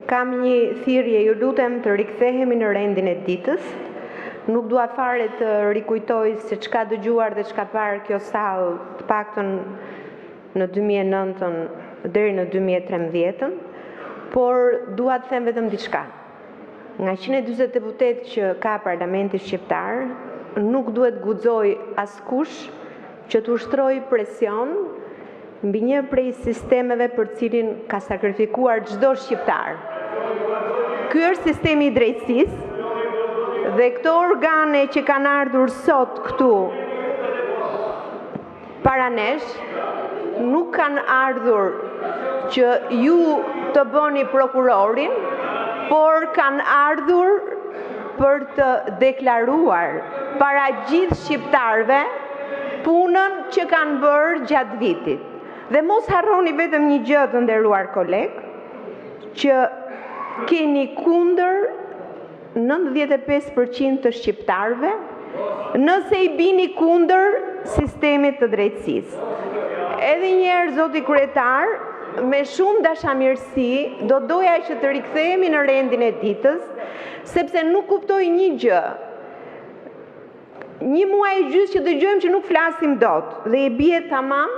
Kam një thirrje, ju lutem të rikthehemi në rendin e ditës. Nuk dua fare të rikujtoj se çka dëgjuar dhe çka parë kjo sallë, të paktën në 2009-ën deri në 2013-ën, por dua të them vetëm diçka. Nga 140 deputetë që ka Parlamenti Shqiptar, nuk duhet guxoj askush që të ushtrojë presion mbi një prej sistemeve për cilin ka sakrifikuar çdo shqiptar. Ky është sistemi i drejtësisë dhe këto organe që kanë ardhur sot këtu para nesh nuk kanë ardhur që ju të bëni prokurorin, por kanë ardhur për të deklaruar para gjithë shqiptarëve punën që kanë bërë gjatë vitit. Dhe mos harroni vetëm një gjë, të nderuar koleg, që keni kundër 95% të shqiptarëve nëse i bini kundër sistemit të drejtësisë. Edhe një herë, zoti kryetar, me shumë dashamirësi do doja që të rikthehemi në rendin e ditës, sepse nuk kuptoj një gjë. Një muaj e gjysmë që dëgjojmë që nuk flasim dot dhe i bie tamam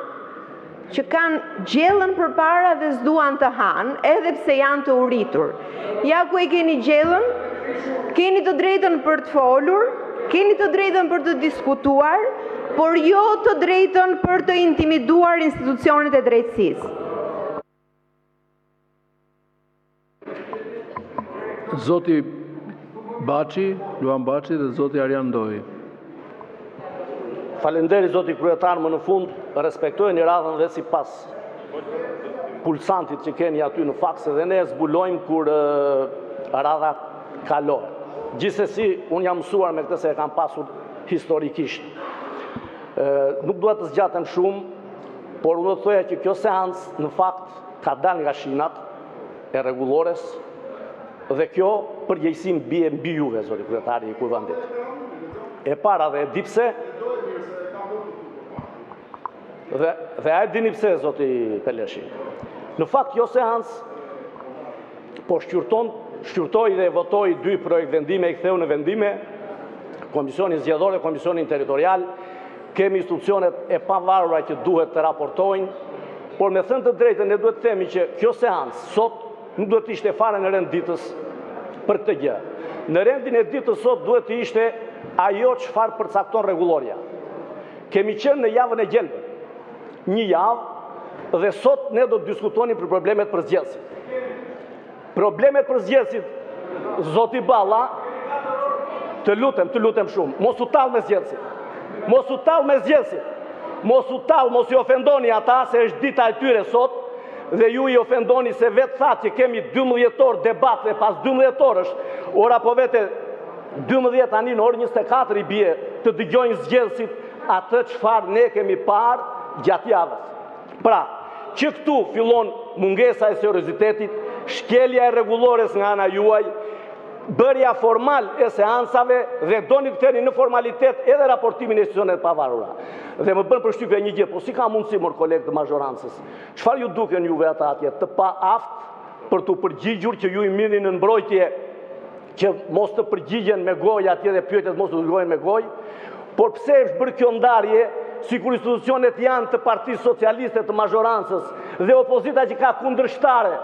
që kanë gjellën përpara dhe s'duan të hanë, edhe pse janë të uritur. Ja ku e keni gjellën, keni të drejtën për të folur, keni të drejtën për të diskutuar, por jo të drejtën për të intimiduar institucionet e drejtësisë. Zoti Baçi, Luan Baçi dhe zoti Arjan Ndoi. Faleminderit zoti kryetar, më në fund respektojeni radhën dhe sipas pulsantit që keni aty në faks dhe ne zbulojmë kur radha kalohet. Gjithsesi, unë jam mësuar me këtë se e kam pasur historikisht. Nuk dua të zgjatem shumë, por unë do të thoja që kjo seancë në fakt ka dalë nga shinat e rregullores dhe kjo përgjegjësim bie mbi juve, zoti kryetari i kuvendit. E para dhe e di pse. Dhe a e dini pse, zoti Peleshi. Në fakt, kjo seancë po shqyrtoi dhe votoi 2 projekt vendime, i ktheu në vendime, Komisionin Zgjedhor dhe Komisionin Territorial, kemi institucionet e pavarura që duhet të raportojnë, por me thënë të drejtën ne duhet të themi që kjo seancë sot nuk duhet të ishte fare në rend ditës për këtë gjë. Në rendin e ditës sot duhet të ishte ajo çfarë përcakton rregulloria. Kemi qenë në javën e gjelbër. Një javë dhe sot ne do të diskutonim për problemet për zgjedhësit. Problemet për zgjedhësit, zoti Balla, të lutem shumë, mos u tall me zgjedhësit. Mos u tall me zgjedhësit. Mos i ofendoni ata se është dita e tyre sot dhe ju i ofendoni se vetë thatë që kemi 12 orë debat dhe pas 12 orësh, ora po vete 12 tani në orë 24 i bie të dëgjojnë zgjedhësit atë çfarë ne kemi parë gjatë javës. Pra, që këtu fillon mungesa e seriozitetit, shkelja e rregullores nga ana juaj, bërja formal e seancave dhe doni të ktheni në formalitet edhe raportimin e institucioneve të pavarura. Dhe më bën përshtypje një gjë, po si ka mundësi mor kolegë të mazhorancës? Çfarë ju duken juve ata atje të paaft për të përgjigjur që ju i mirni në mbrojtje që mos të përgjigjen me gojë atje dhe pyetjet mos të dërgohen me gojë? Por pse është bërë kjo ndarje, sikur institucionet janë të Partisë Socialiste të mazhorancës dhe opozita që ka kundërshtare?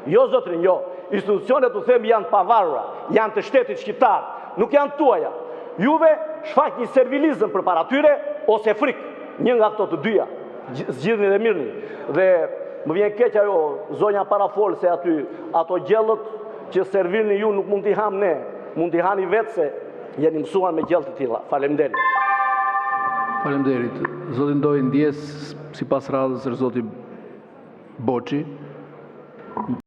Jo, zotrin, jo. Institucionet, u them, janë pavarura, janë të shtetit shqiptar, nuk janë tuaja. Juve shfaq një servilizëm përpara tyre ose frikë, një nga këto të dyja, zgjidhni dhe mirni. Dhe më vjen keq ajo zonja parafol se aty ato gjellët që servirni ju nuk mund t'i ham ne, mund t'i hani vetë se jeni mësuar me gjellë të tilla. Faleminderit. Faleminderit. Zoti Ndoi ndjes sipas radhës zoti Boçi.